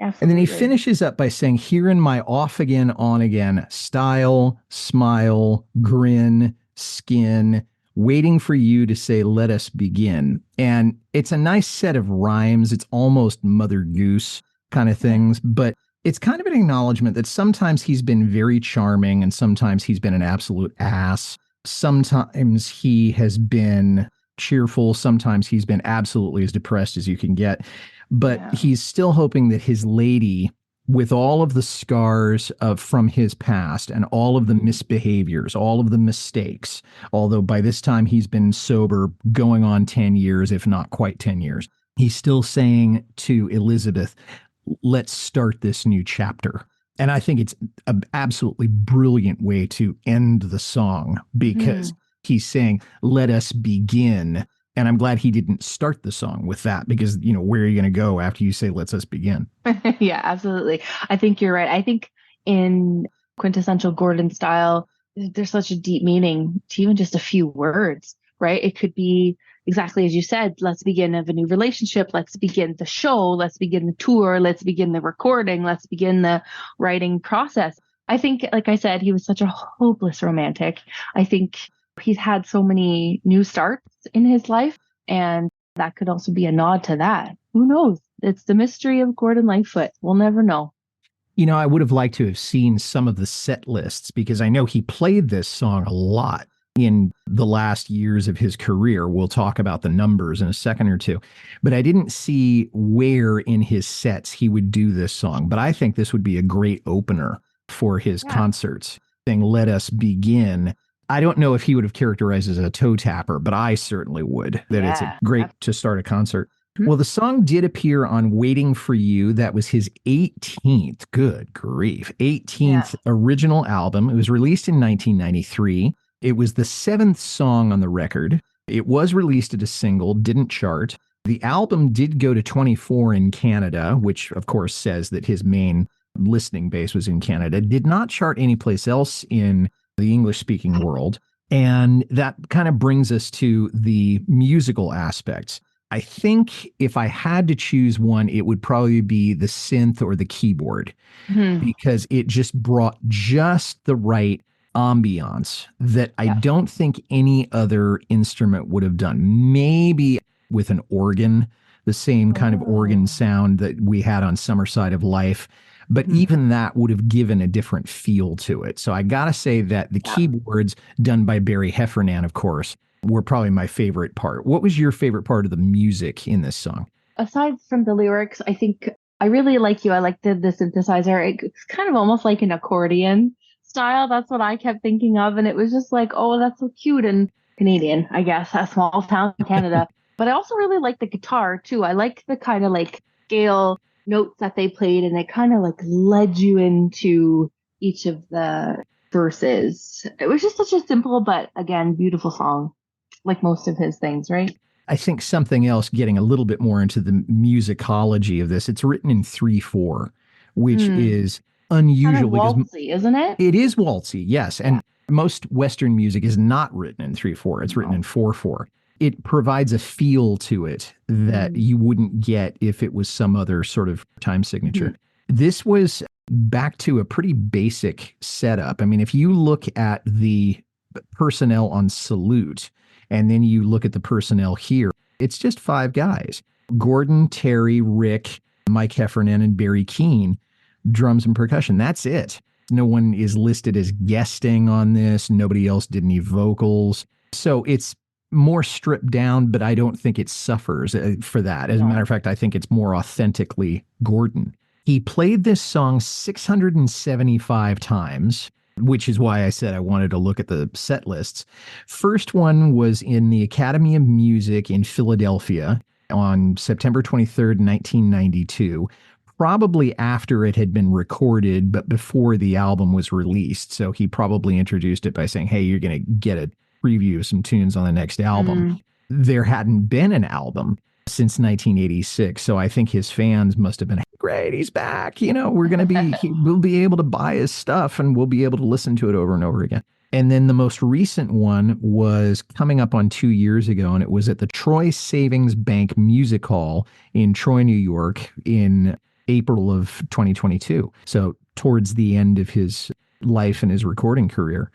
Absolutely. And then he finishes up by saying, here in my off again, on again, style, smile, grin, skin, waiting for you to say, let us begin. And it's a nice set of rhymes. It's almost Mother Goose kind of things, but it's kind of an acknowledgement that sometimes he's been very charming and sometimes he's been an absolute ass. Sometimes he has been cheerful. Sometimes he's been absolutely as depressed as you can get. But he's still hoping that his lady, with all of the scars from his past and all of the misbehaviors, all of the mistakes, although by this time he's been sober going on 10 years, if not quite 10 years, he's still saying to Elizabeth, let's start this new chapter. And I think it's an absolutely brilliant way to end the song, because he's saying, let us begin. And I'm glad he didn't start the song with that, because, where are you going to go after you say, let's us begin? Yeah, absolutely. I think you're right. I think in quintessential Gordon style, there's such a deep meaning to even just a few words, right? It could be exactly as you said, let's begin of a new relationship. Let's begin the show. Let's begin the tour. Let's begin the recording. Let's begin the writing process. I think, like I said, he was such a hopeless romantic. I think he's had so many new starts in his life, and that could also be a nod to that. Who knows? It's the mystery of Gordon Lightfoot. We'll never know. You know, I would have liked to have seen some of the set lists because I know he played this song a lot in the last years of his career. We'll talk about the numbers in a second or two, but I didn't see where in his sets he would do this song. But I think this would be a great opener for his concerts. Saying, "Let us begin." I don't know if he would have characterized as a toe tapper, but I certainly would. That it's a great to start a concert. Well, the song did appear on Waiting for You. That was his 18th, good grief, 18th original album. It was released in 1993. It was the 7th song on the record. It was released as a single, didn't chart. The album did go to 24 in Canada, which of course says that his main listening base was in Canada. Did not chart anyplace else in the English-speaking world. And that kind of brings us to the musical aspects. I think if I had to choose one, it would probably be the synth or the keyboard because it just brought just the right ambiance that I don't think any other instrument would have done. Maybe with an organ, the same kind of organ sound that we had on Summer Side of Life. But even that would have given a different feel to it. So I got to say that the keyboards done by Barry Heffernan, of course, were probably my favorite part. What was your favorite part of the music in this song? Aside from the lyrics, I think I really like you. I like the synthesizer. It's kind of almost like an accordion style. That's what I kept thinking of. And it was just like, oh, that's so cute and Canadian, I guess, a small town in Canada. But I also really like the guitar too. I like the kind of like scale notes that they played, and it kind of like led you into each of the verses. It was just such a simple, but again, beautiful song. Like most of his things, right? I think something else, getting a little bit more into the musicology of this, it's written in 3/4, which is unusual. Kind of waltzy, isn't it? It is waltzy, yes. And most Western music is not written in 3/4. It's written in 4/4. It provides a feel to it that you wouldn't get if it was some other sort of time signature. This was back to a pretty basic setup. I mean, if you look at the personnel on Salute, and then you look at the personnel here, it's just 5 guys. Gordon, Terry, Rick, Mike Heffernan, and Barry Keane, drums and percussion. That's it. No one is listed as guesting on this. Nobody else did any vocals. So it's more stripped down, but I don't think it suffers for that. As a matter of fact, I think it's more authentically Gordon. He played this song 675 times, which is why I said I wanted to look at the set lists. First one was in the Academy of Music in Philadelphia on September 23rd, 1992, probably after it had been recorded, but before the album was released. So he probably introduced it by saying, hey, you're going to get a preview of some tunes on the next album. There hadn't been an album since 1986. So I think his fans must have been, great, he's back. You know, we're going to be, we'll be able to buy his stuff and we'll be able to listen to it over and over again. And then the most recent one was coming up on 2 years ago, and it was at the Troy Savings Bank Music Hall in Troy, New York in April of 2022. So towards the end of his life and his recording career.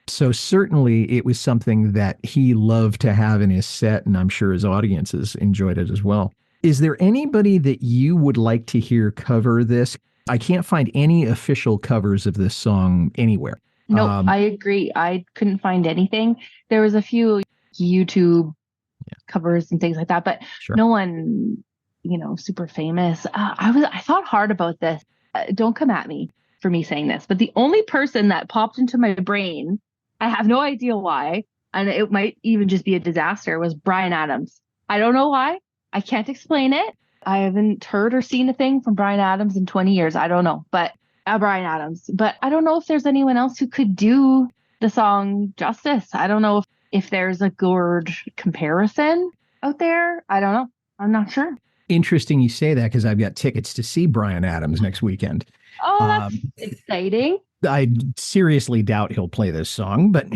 So certainly it was something that he loved to have in his set, and I'm sure his audiences enjoyed it as well. Is there anybody that you would like to hear cover this? I can't find any official covers of this song anywhere. No, I agree. I couldn't find anything. There was a few YouTube covers and things like that, but no one, you know, super famous. I thought hard about this. Don't come at me for me saying this, but the only person that popped into my brain, I have no idea why, and it might even just be a disaster, was Bryan Adams. I don't know why. I can't explain it. I haven't heard or seen a thing from Bryan Adams in 20 years. I don't know, but Bryan Adams. But I don't know if there's anyone else who could do the song justice. I don't know if there's a good comparison out there. I don't know. I'm not sure. Interesting you say that, because I've got tickets to see Bryan Adams next weekend. Oh, that's exciting. I seriously doubt he'll play this song, but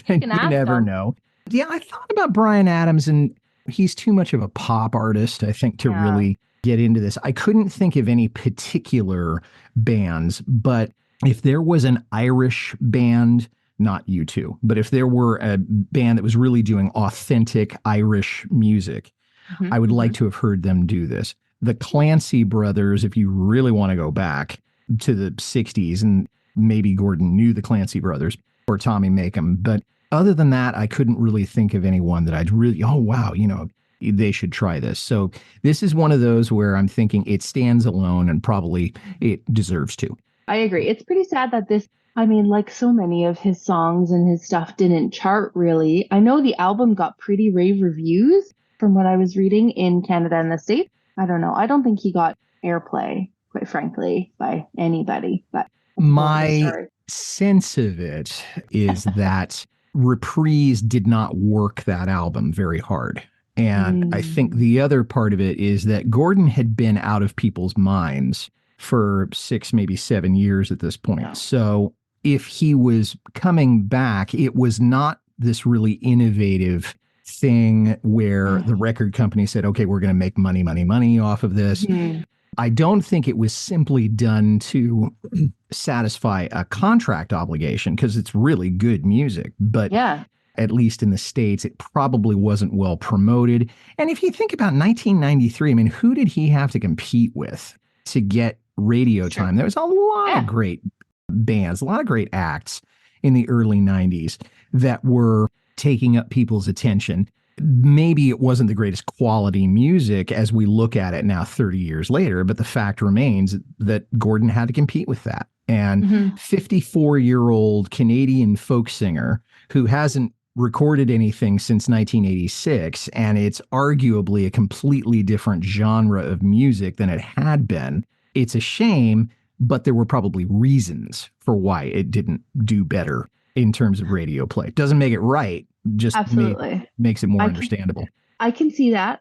you never know. Yeah, I thought about Bryan Adams, and he's too much of a pop artist, I think, to really get into this. I couldn't think of any particular bands, but if there was an Irish band, not U2, but if there were a band that was really doing authentic Irish music, I would like to have heard them do this. The Clancy brothers, if you really want to go back to the 60s, and maybe Gordon knew the Clancy brothers or Tommy Makem, but other than that, I couldn't really think of anyone that I'd really, oh, wow, they should try this. So this is one of those where I'm thinking it stands alone and probably it deserves to. I agree. It's pretty sad that this, like so many of his songs and his stuff didn't chart really. I know the album got pretty rave reviews from what I was reading in Canada and the States. I don't know. I don't think he got airplay, quite frankly, by anybody. But my sense of it is that Reprise did not work that album very hard. And I think the other part of it is that Gordon had been out of people's minds for 6, maybe 7 years at this point. Yeah. So if he was coming back, it was not this really innovative thing where the record company said, okay, we're going to make money off of this. I don't think it was simply done to satisfy a contract obligation, because it's really good music. But at least in the States, it probably wasn't well promoted. And if you think about 1993, who did he have to compete with to get radio time? There was a lot of great bands, a lot of great acts in the early 90s that were taking up people's attention. Maybe it wasn't the greatest quality music as we look at it now 30 years later, but the fact remains that Gordon had to compete with that. And 54-year-old Canadian folk singer who hasn't recorded anything since 1986, and it's arguably a completely different genre of music than it had been. It's a shame, but there were probably reasons for why it didn't do better in terms of radio play. Doesn't make it right, just makes it more understandable. I can see that.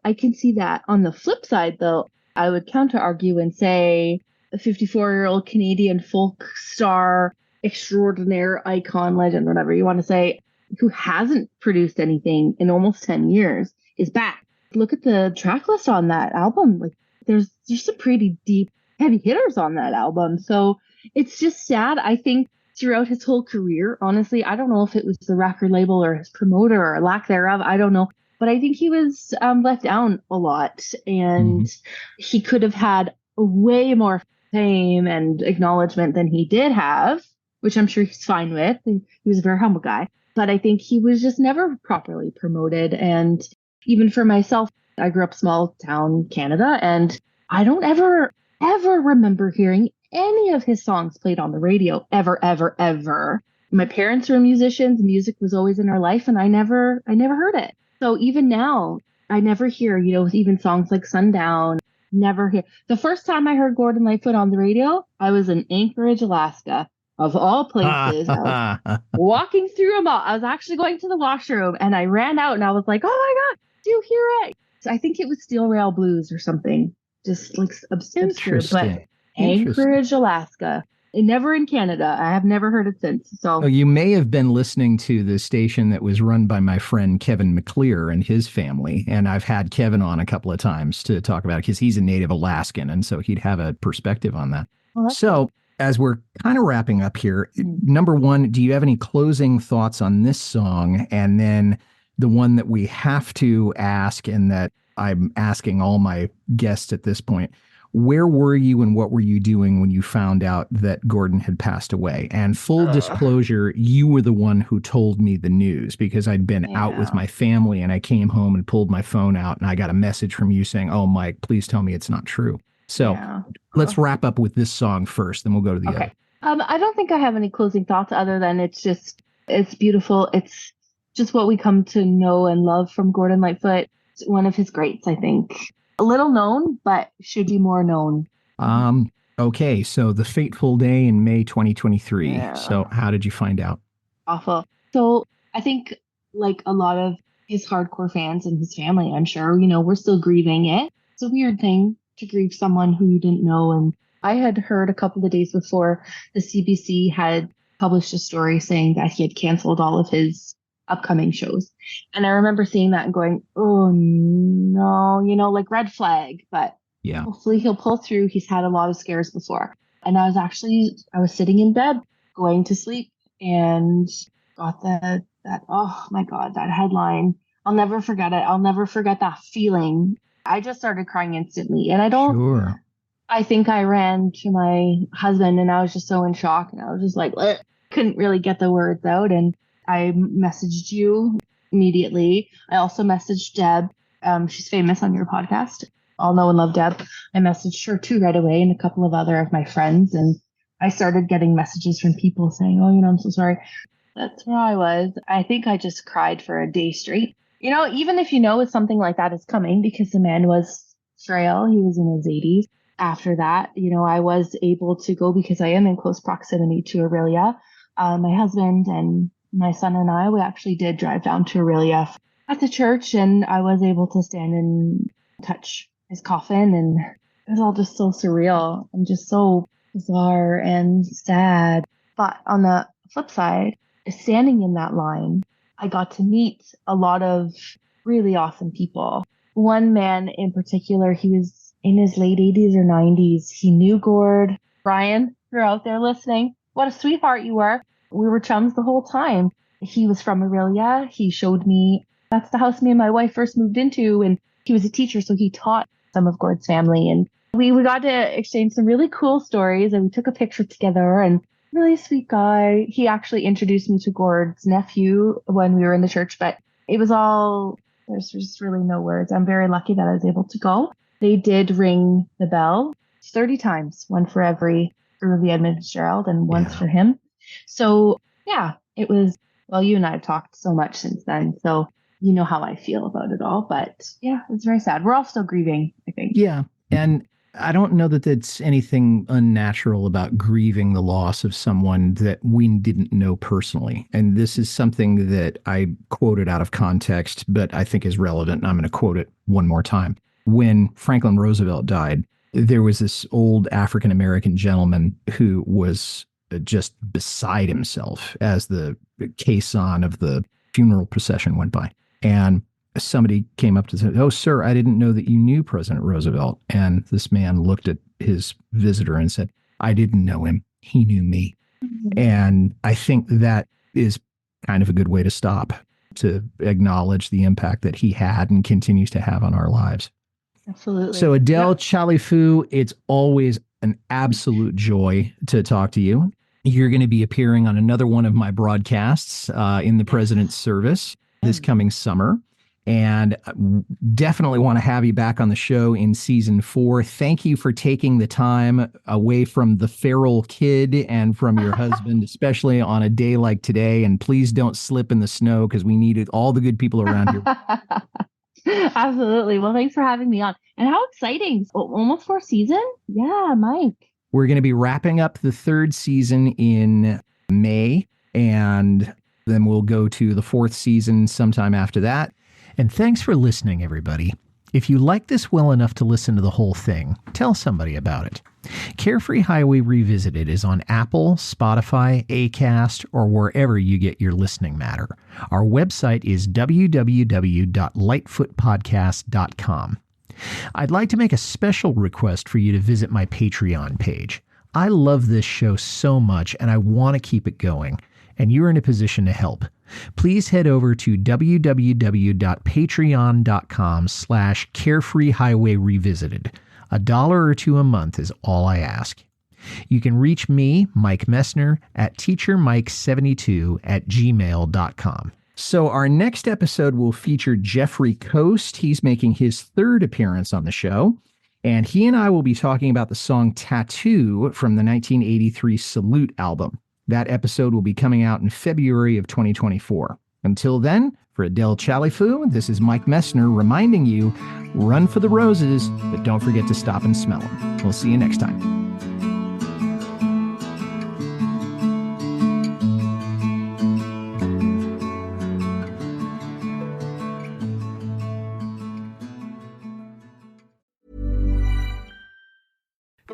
On the flip side, though, I would counter argue and say a 54-year-old Canadian folk star, extraordinaire icon, legend, whatever you want to say, who hasn't produced anything in almost 10 years is back. Look at the track list on that album. Like, there's some pretty deep, heavy hitters on that album. So it's just sad. I think throughout his whole career, honestly, I don't know if it was the record label or his promoter or lack thereof. I don't know. But I think he was let down a lot, and he could have had way more fame and acknowledgement than he did have, which I'm sure he's fine with. He was a very humble guy. But I think he was just never properly promoted. And even for myself, I grew up small town Canada, and I don't ever remember hearing any of his songs played on the radio, ever. My parents were musicians. Music was always in our life, and I never heard it. So even now, I never hear, even songs like Sundown, never hear. The first time I heard Gordon Lightfoot on the radio, I was in Anchorage, Alaska. Of all places, I was walking through a mall. I was actually going to the washroom, and I ran out, and I was like, oh my God, do you hear it? So I think it was Steel Rail Blues or something, just like obscure. But Anchorage, Alaska, and never in Canada. I have never heard it since. So you may have been listening to the station that was run by my friend Kevin McClear and his family. And I've had Kevin on a couple of times to talk about it because he's a native Alaskan. And so he'd have a perspective on that. Well, so as we're kind of wrapping up here, number one, do you have any closing thoughts on this song? And then the one that we have to ask, and that I'm asking all my guests at this point, where were you and what were you doing when you found out that Gordon had passed away? And full disclosure, you were the one who told me the news, because I'd been out with my family, and I came home and pulled my phone out, and I got a message from you saying, oh, Mike, please tell me it's not true. So let's wrap up with this song first, then we'll go to the other. I don't think I have any closing thoughts other than it's beautiful. It's just what we come to know and love from Gordon Lightfoot. It's one of his greats, I think. A little known, but should be more known. Okay, so the fateful day in May 2023. Yeah. So how did you find out? Awful. So I think, like a lot of his hardcore fans and his family, I'm sure, we're still grieving it. It's a weird thing to grieve someone who you didn't know. And I had heard a couple of days before the CBC had published a story saying that he had canceled all of his upcoming shows. And I remember seeing that and going, oh no, like red flag, but hopefully he'll pull through. He's had a lot of scares before. And I was sitting in bed going to sleep and got that, oh my God, that headline. I'll never forget it. I'll never forget that feeling. I just started crying instantly. And I think I ran to my husband and I was just so in shock. And I was just like, couldn't really get the words out. And I messaged you immediately. I also messaged Deb. She's famous on your podcast. All know and love Deb. I messaged her too right away and a couple of other of my friends. And I started getting messages from people saying, oh, I'm so sorry. That's where I was. I think I just cried for a day straight. Even if something like that is coming, because the man was frail, he was in his 80s. After that, I was able to go because I am in close proximity to Aurelia. My husband and my son and we actually did drive down to Aurelia at the church, and I was able to stand and touch his coffin, and it was all just so surreal and just so bizarre and sad. But on the flip side, standing in that line, I got to meet a lot of really awesome people. One man in particular, he was in his late 80s or 90s. He knew Gord. Brian, you're out there listening. What a sweetheart you were. We were chums the whole time. He was from Aurelia. He showed me, that's the house me and my wife first moved into. And he was a teacher, so he taught some of Gord's family. And we got to exchange some really cool stories, and we took a picture together. And really sweet guy. He actually introduced me to Gord's nephew when we were in the church, but it was all, there's just really no words. I'm very lucky that I was able to go. They did ring the bell 30 times, one for every early Edmund Fitzgerald and once for him. So it was, well, you and I have talked so much since then, so you know how I feel about it all. But it's very sad. We're all still grieving, I think. Yeah. And I don't know that that's anything unnatural about grieving the loss of someone that we didn't know personally. And this is something that I quoted out of context, but I think is relevant. And I'm going to quote it one more time. When Franklin Roosevelt died, there was this old African-American gentleman who was just beside himself as the caisson of the funeral procession went by. And somebody came up to say, oh, sir, I didn't know that you knew President Roosevelt. And this man looked at his visitor and said, I didn't know him. He knew me. Mm-hmm. And I think that is kind of a good way to stop, to acknowledge the impact that he had and continues to have on our lives. Absolutely. So Adele Chalifoux, it's always an absolute joy to talk to you. You're going to be appearing on another one of my broadcasts in the President's Service this coming summer. And definitely want to have you back on the show in season 4. Thank you for taking the time away from the feral kid and from your husband, especially on a day like today. And please don't slip in the snow, because we needed all the good people around here. Absolutely. Well, thanks for having me on. And how exciting. Almost 4th season? Yeah, Mike. We're going to be wrapping up the 3rd season in May, and then we'll go to the 4th season sometime after that. And thanks for listening, everybody. If you like this well enough to listen to the whole thing, tell somebody about it. Carefree Highway Revisited is on Apple, Spotify, Acast, or wherever you get your listening matter. Our website is www.lightfootpodcast.com. I'd like to make a special request for you to visit my Patreon page. I love this show so much, and I want to keep it going, and you're in a position to help. Please head over to www.patreon.com/Carefree Highway Revisited. $1 or $2 a month is all I ask. You can reach me, Mike Messner, at teachermike72@gmail.com. So our next episode will feature Jeffrey Coast. He's making his 3rd appearance on the show, and he and I will be talking about the song Tattoo from the 1983 Salute album. That episode will be coming out in February of 2024. Until then, for Adele Chalifoux, this is Mike Messner reminding you, run for the roses, but don't forget to stop and smell them. We'll see you next time.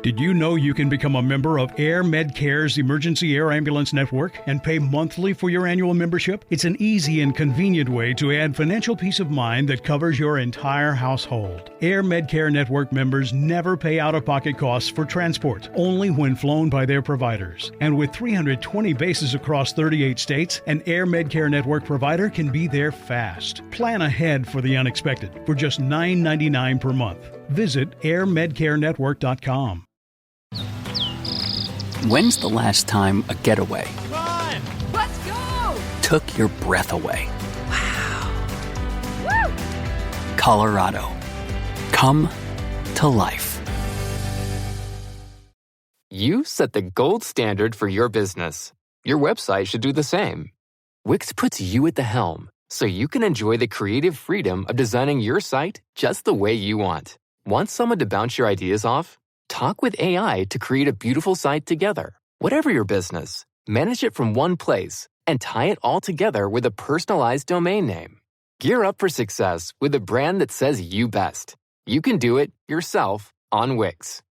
Did you know you can become a member of Air Medcare's Emergency Air Ambulance Network and pay monthly for your annual membership? It's an easy and convenient way to add financial peace of mind that covers your entire household. Air Medcare Network members never pay out-of-pocket costs for transport, only when flown by their providers. And with 320 bases across 38 states, an Air Medcare Network provider can be there fast. Plan ahead for the unexpected for just $9.99 per month. Visit airmedcarenetwork.com. When's the last time a getaway Run! Let's go! took your breath away? Woo! Colorado. Come to life. You set the gold standard for your business. Your website should do the same. Wix puts you at the helm, so you can enjoy the creative freedom of designing your site just the way you want. Want someone to bounce your ideas off? Talk with AI to create a beautiful site together. Whatever your business, manage it from one place and tie it all together with a personalized domain name. Gear up for success with a brand that says you best. You can do it yourself on Wix.